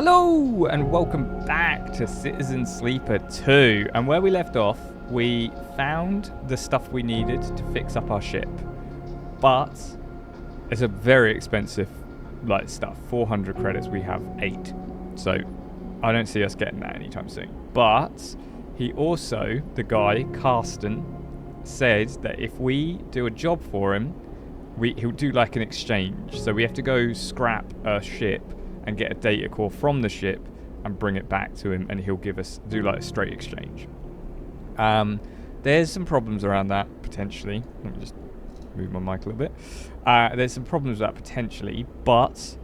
Hello and welcome back to Citizen Sleeper 2. And where we left off, we found the stuff we needed to fix up our ship. But it's a very expensive stuff. 400 credits, we have 8. So I don't see us getting that anytime soon. But he also, the guy, Karsten, said that if we do a job for him, he'll do like an exchange. So we have to go scrap a ship and get a data core from the ship and bring it back to him, and he'll do like a straight exchange. There's some problems around that, potentially. Let me just move my mic a little bit. There's some problems with that, potentially, but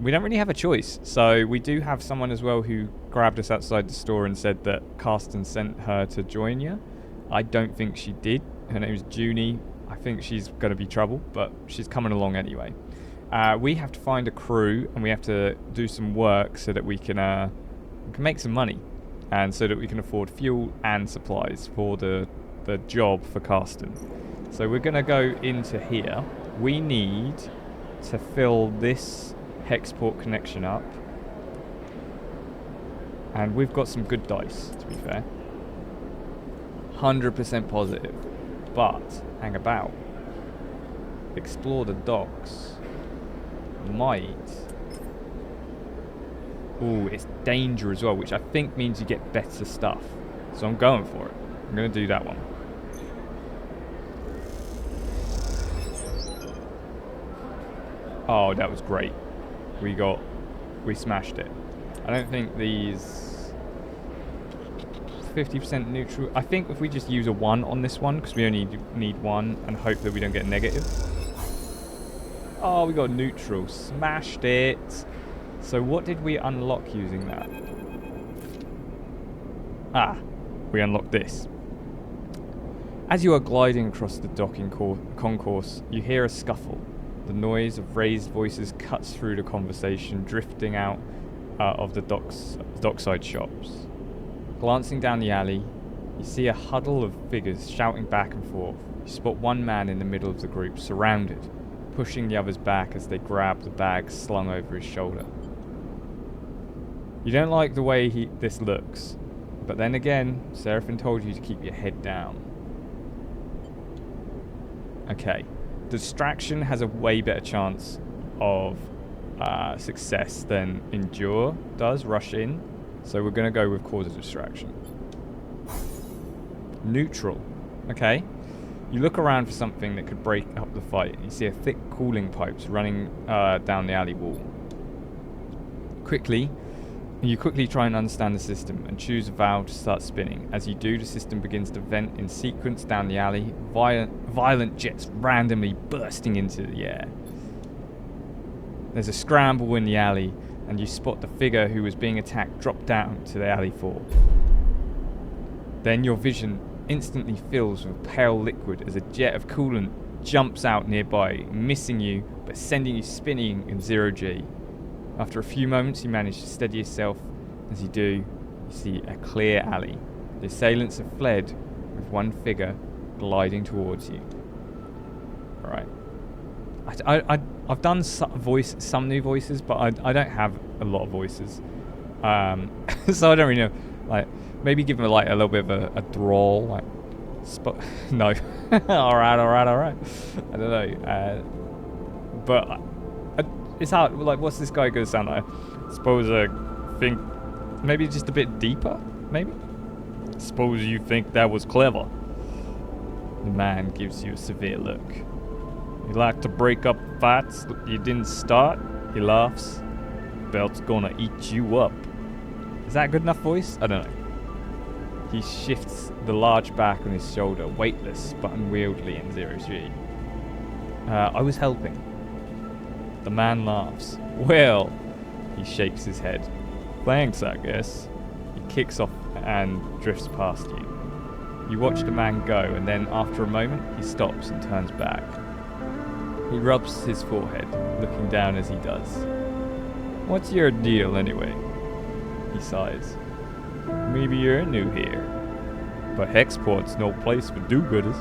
we don't really have a choice. So we do have someone as well who grabbed us outside the store and said that Karsten sent her to join you. I don't think she did. Her name is Junie. I think she's going to be trouble, but she's coming along anyway. We have to find a crew, and we have to do some work so that we can make some money, and so that we can afford fuel and supplies for the job for Karsten. So we're going to go into here. We need to fill this hexport connection up, and we've got some good dice, to be fair. 100% positive, but hang about. Explore the docks. Might. Ooh, it's danger as well, which I think means you get better stuff. So I'm going for it. I'm going to do that one. Oh, that was great. We smashed it. I don't think these 50% neutral. I think if we just use a 1 on this one, because we only need 1, and hope that we don't get negative. Oh, we got neutral. Smashed it. So what did we unlock using that? Ah, we unlocked this. As you are gliding across the docking concourse, you hear a scuffle. The noise of raised voices cuts through the conversation, drifting out of the dockside shops. Glancing down the alley, you see a huddle of figures shouting back and forth. You spot one man in the middle of the group, surrounded, pushing the others back as they grab the bag slung over his shoulder. You don't like the way this looks, but then again, Seraphin told you to keep your head down. Okay, distraction has a way better chance of success than endure does, rush in, so we're going to go with cause a distraction. Neutral. Okay. You look around for something that could break up the fight. You see a thick cooling pipes running down the alley wall. You quickly try and understand the system and choose a valve to start spinning. As you do, the system begins to vent in sequence down the alley, violent jets randomly bursting into the air. There's a scramble in the alley, and you spot the figure who was being attacked drop down to the alley floor. Then your vision instantly fills with pale liquid as a jet of coolant jumps out nearby, missing you but sending you spinning in 0G. After a few moments, you manage to steady yourself. As you do, you see a clear alley. The assailants have fled, with one figure gliding towards you. Alright. I've done some new voices, but I don't have a lot of voices. So I don't really know. Maybe give him a little bit of a drawl, no. Alright. I don't know. But it's hard. What's this guy gonna sound like? Suppose I think maybe just a bit deeper. Maybe. Suppose you think that was clever. The man gives you a severe look. You like to break up fights that you didn't start? He laughs. Belt's gonna eat you up. Is that a good enough voice? I don't know. He shifts the large back on his shoulder, weightless but unwieldy in 0G. I was helping. The man laughs. Well, he shakes his head. Thanks, I guess. He kicks off and drifts past you. You watch the man go, and then after a moment, he stops and turns back. He rubs his forehead, looking down as he does. What's your deal, anyway? He sighs. Maybe you're new here, but Hexport's no place for do-gooders.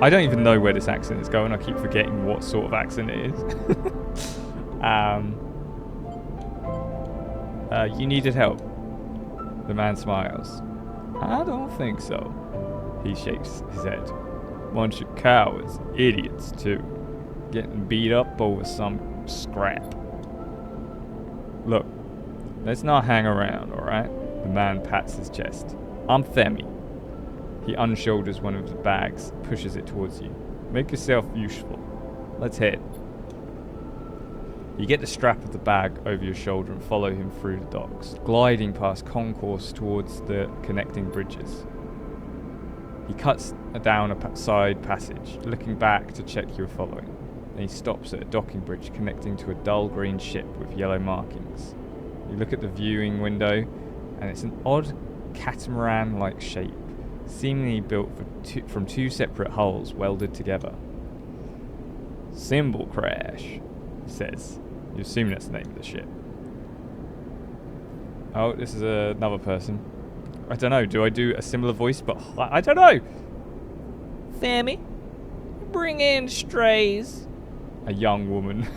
I don't even know where this accent is going. I keep forgetting what sort of accent it is. You needed help. The man smiles. I don't think so. He shakes his head. Bunch of cowards, idiots too. Getting beat up over some scrap. Look, let's not hang around, alright? The man pats his chest. I'm Femi. He unshoulders one of the bags, pushes it towards you. Make yourself useful. Let's head. You get the strap of the bag over your shoulder and follow him through the docks, gliding past concourse towards the connecting bridges. He cuts down a side passage, looking back to check you are following. Then he stops at a docking bridge connecting to a dull green ship with yellow markings. You look at the viewing window, and it's an odd catamaran-like shape, seemingly built from two separate hulls welded together. Symbol crash, he says. You assume that's the name of the ship. Oh, this is another person. I don't know, do I do a similar voice? But I don't know! Femi, bring in strays. A young woman,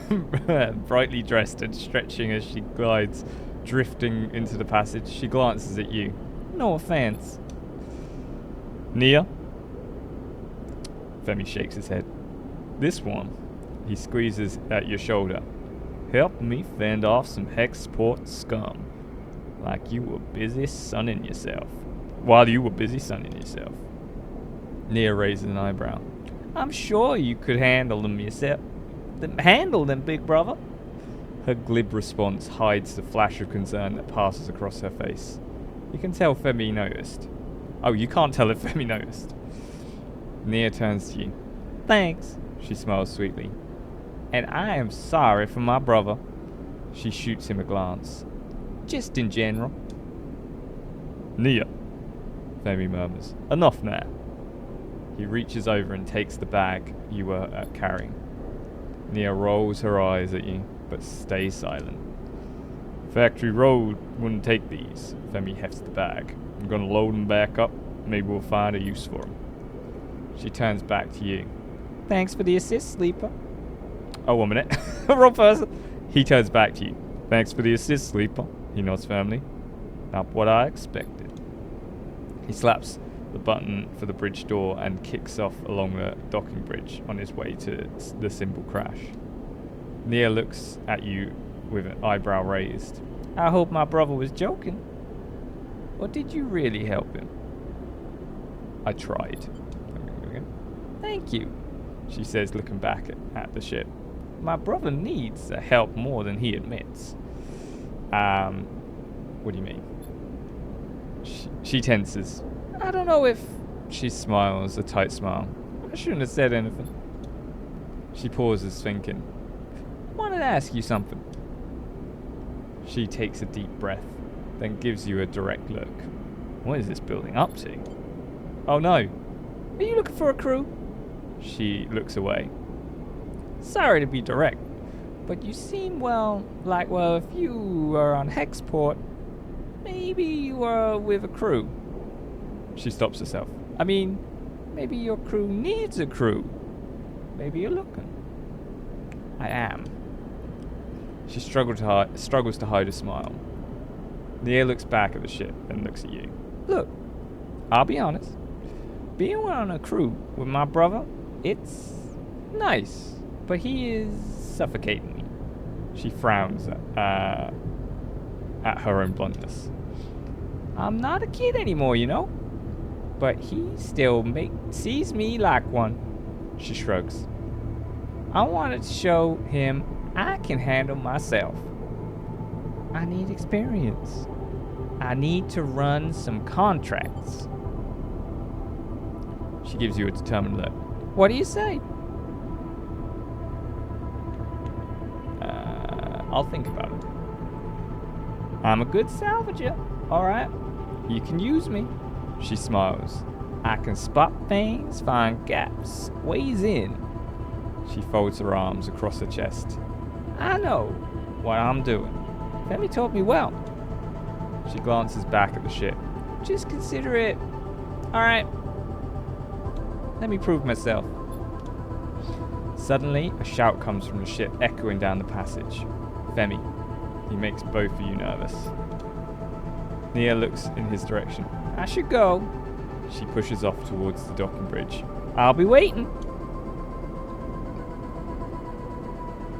brightly dressed and stretching as she glides, drifting into the passage. She glances at you. No offense. Nia? Femi shakes his head. This one. He squeezes at your shoulder. Help me fend off some Hexport scum. Like you were busy sunning yourself. While you were busy sunning yourself. Nia raises an eyebrow. I'm sure you could handle them yourself. Handle them, big brother. Her glib response hides the flash of concern that passes across her face. You can tell Femi noticed. Oh, you can't tell if Femi noticed. Nia turns to you. Thanks. She smiles sweetly. And I am sorry for my brother. She shoots him a glance. Just in general. Nia, Femi murmurs. Enough now. He reaches over and takes the bag you were carrying. Nia rolls her eyes at you, but stays silent. Factory Road wouldn't take these. Femi hefts the bag. I'm gonna load them back up. Maybe we'll find a use for them. She turns back to you. Thanks for the assist, Sleeper. Oh, 1 minute. Wrong person. He turns back to you. Thanks for the assist, Sleeper. He nods firmly. Not what I expected. He slaps the button for the bridge door and kicks off along the docking bridge on his way to the symbol crash. Nia looks at you with an eyebrow raised. I hope my brother was joking. Or did you really help him? I tried. Thank you, she says, looking back at the ship. My brother needs the help more than he admits. What do you mean? She tenses. I don't know if... She smiles, a tight smile. I shouldn't have said anything. She pauses, thinking. Wanted to ask you something. She takes a deep breath, then gives you a direct look. What is this building up to? Oh no. Are you looking for a crew? She looks away. Sorry to be direct, but you seem, if you were on Hexport, maybe you were with a crew. She stops herself. I mean, maybe your crew needs a crew. Maybe you're looking. I am. She struggles to hide a smile. Nia looks back at the ship, then looks at you. Look, I'll be honest. Being on a crew with my brother, it's nice, but he is suffocating me. She frowns at her own bluntness. I'm not a kid anymore, you know? But he still sees me like one. She shrugs. I wanted to show him I can handle myself. I need experience. I need to run some contracts. She gives you a determined look. What do you say? I'll think about it. I'm a good salvager, alright? You can use me. She smiles. I can spot things, find gaps, squeeze in. She folds her arms across her chest. I know what I'm doing. Femi taught me well. She glances back at the ship. Just consider it. Alright. Let me prove myself. Suddenly, a shout comes from the ship, echoing down the passage. Femi. He makes both of you nervous. Nia looks in his direction. I should go. She pushes off towards the docking bridge. I'll be waiting.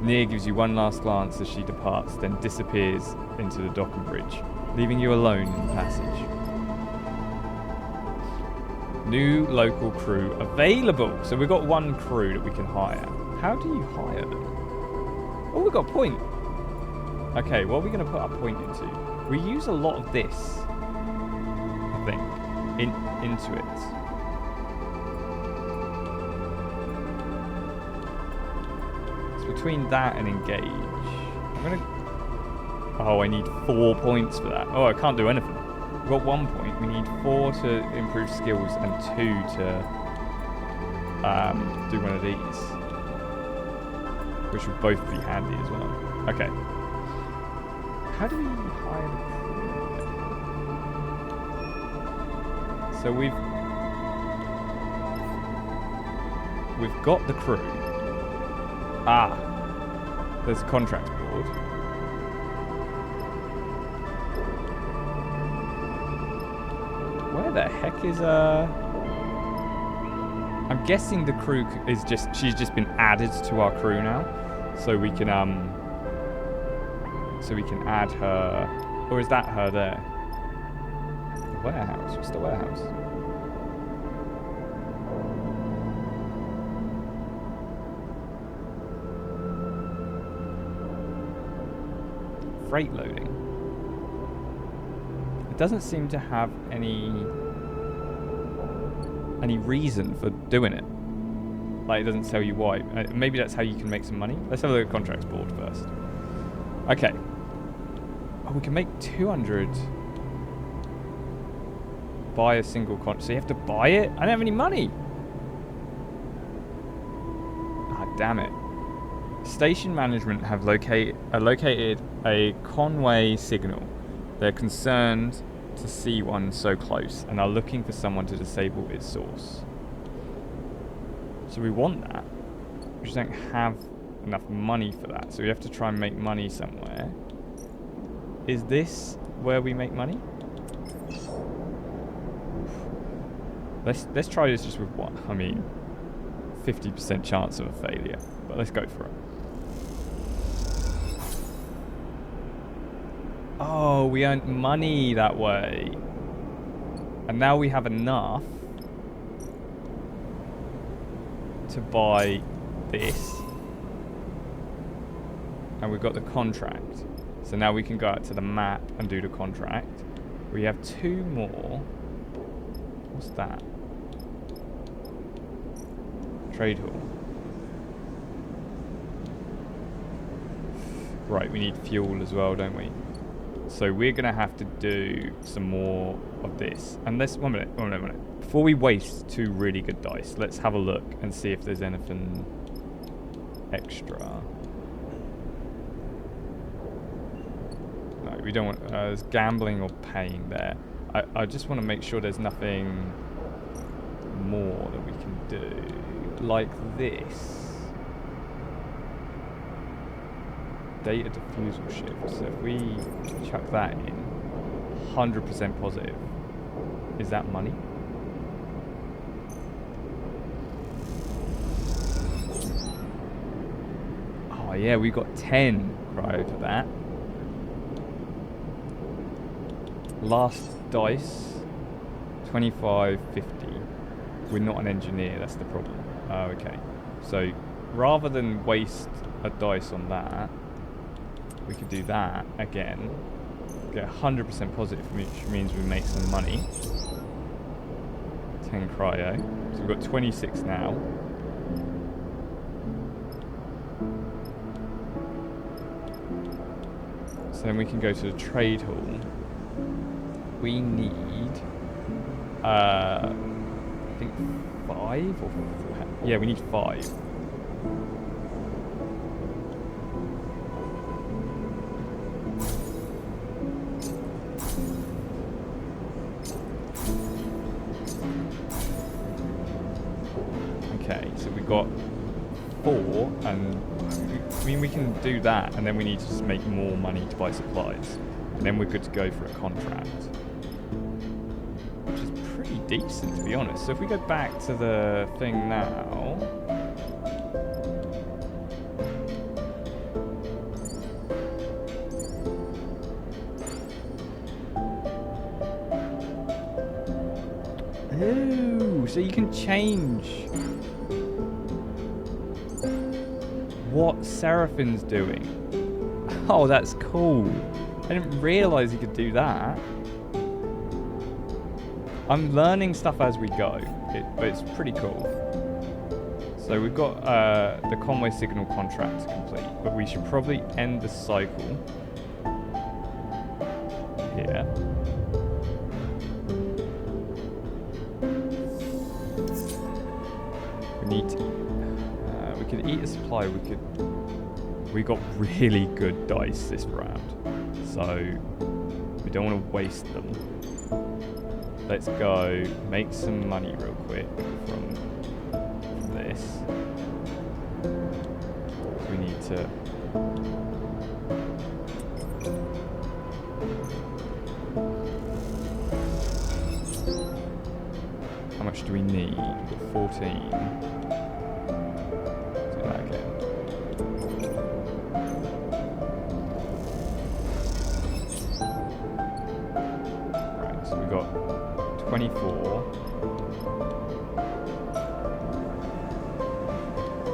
Nia gives you one last glance as she departs, then disappears into the docking bridge, leaving you alone in the passage. New local crew available. So we've got one crew that we can hire. How do you hire them? Oh, we've got a point. Okay, what are we going to put our point into? We use a lot of this, I think, into it. It's between that and engage. I'm going to... Oh, I need 4 points for that. Oh, I can't do anything. We've got 1 point. We need 4 to improve skills and 2 to do one of these. Which would both be handy as well. Okay. How do we hire the crew? So we've got the crew. Ah, there's a contract board. Where the heck is I'm guessing the crew is she's just been added to our crew now, so we can add her, or is that her there? The warehouse. What's the warehouse? Freight loading. It doesn't seem to have any reason for doing it. Like, it doesn't tell you why. Maybe that's how you can make some money. Let's have a look at contracts board first. Okay. Oh, we can make 200. Buy a single contract. So you have to buy it? I don't have any money. Ah, damn it. Station management have located a Conway signal. They're concerned to see one so close and are looking for someone to disable its source. So we want that. We just don't have enough money for that. So we have to try and make money somewhere. Is this where we make money? Let's try this just with one. I mean, 50% chance of a failure, but let's go for it. Oh, we earned money that way. And now we have enough to buy this. And we've got the contract. So now we can go out to the map and do the contract. We have 2 more. What's that? Trade hall. Right, we need fuel as well, don't we? So we're going to have to do some more of this. And let's... One minute. Before we waste 2 really good dice, let's have a look and see if there's anything extra. No, we don't want... there's gambling or paying there. I just want to make sure there's nothing more that we can do. Like this. Data diffusal shift. So if we chuck that in, 100% positive. Is that money? Oh yeah, we got 10 cryo for that. Last dice, 25.50. We're not an engineer, that's the problem. Oh, okay. So rather than waste a dice on that, we could do that again. Get 100% positive, which means we make some money. 10 cryo. So we've got 26 now. So then we can go to the trade hall. We need, I think 5 or 4. Yeah, we need 5. Okay, so we've got 4, and I mean we can do that, and then we need to just make more money to buy supplies, and then we're good to go for a contract, which is pretty decent to be honest. So if we go back to the thing now, ooh, so you can change what Seraphine's doing. Oh, that's cool. I didn't realise you could do that. I'm learning stuff as we go, but it's pretty cool. So we've got the Conway signal contract complete, but we should probably end the cycle here. We need to... we could eat a supply, we got really good dice this round, so we don't want to waste them. Let's go make some money real quick from this. So we need to... How much do we need? We've got 14. Let's do that again. Right, so we've got 24.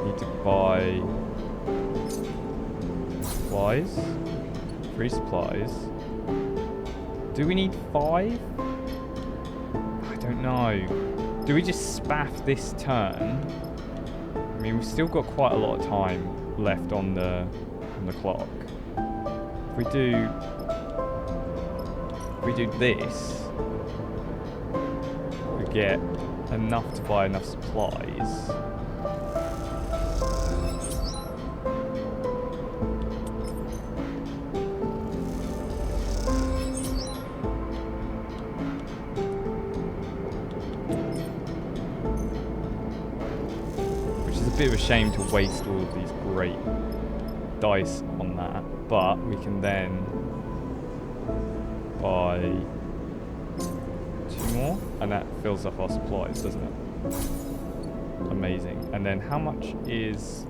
Need to buy supplies. 3 supplies. Do we need 5? I don't know. Do we just spaff this turn? I mean, we've still got quite a lot of time left on the clock. If we do this, we get enough to buy enough supplies. Which is a bit of a shame to waste all of these great dice on that, but we can then buy 2 more, and that fills up our supplies, doesn't it? Amazing. And then how much is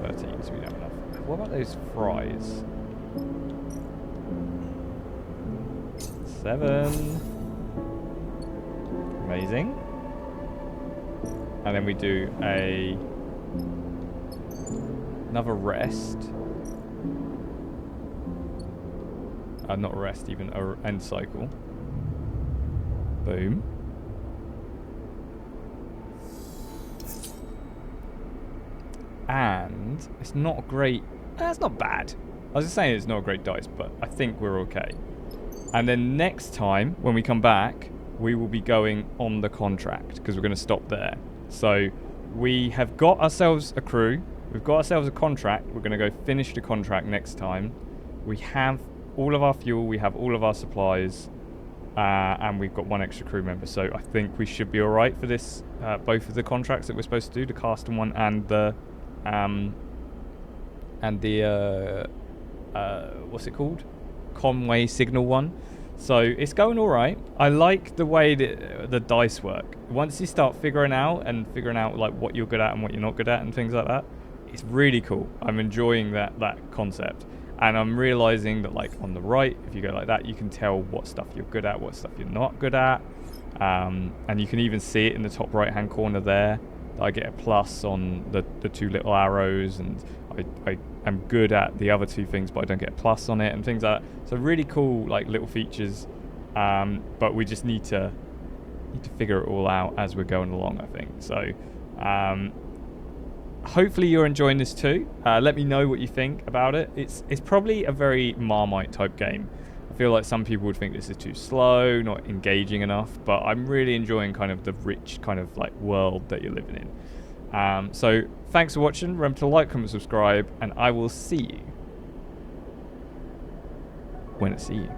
13? So we don't have enough. What about those fries? 7. Amazing. And then we do another rest. Not rest, even a end cycle. Boom. And it's not great. That's not bad. I was just saying it's not a great dice, but I think we're okay. And then next time when we come back, we will be going on the contract because we're going to stop there. So we have got ourselves a crew. We've got ourselves a contract. We're going to go finish the contract next time. We have all of our fuel, we have all of our supplies, and we've got 1 extra crew member. So I think we should be all right for this. Both of the contracts that we're supposed to do, the Caston one and the what's it called? Conway signal one. So it's going all right. I like the way that the dice work. Once you start figuring out like what you're good at and what you're not good at and things like that, it's really cool. I'm enjoying that concept. And I'm realizing that, like, on the right, if you go like that, you can tell what stuff you're good at, what stuff you're not good at. And you can even see it in the top right-hand corner there. I get a plus on the 2 little arrows, and I am good at the other 2 things, but I don't get a plus on it, and things like that. So really cool, like, little features. But we just need to figure it all out as we're going along, I think. So hopefully you're enjoying this too. Let me know what you think about it. It's probably a very Marmite type game. I feel like some people would think this is too slow, not engaging enough, but I'm really enjoying kind of the rich kind of like world that you're living in. So thanks for watching. Remember to like, comment, subscribe, and I will see you when I see you.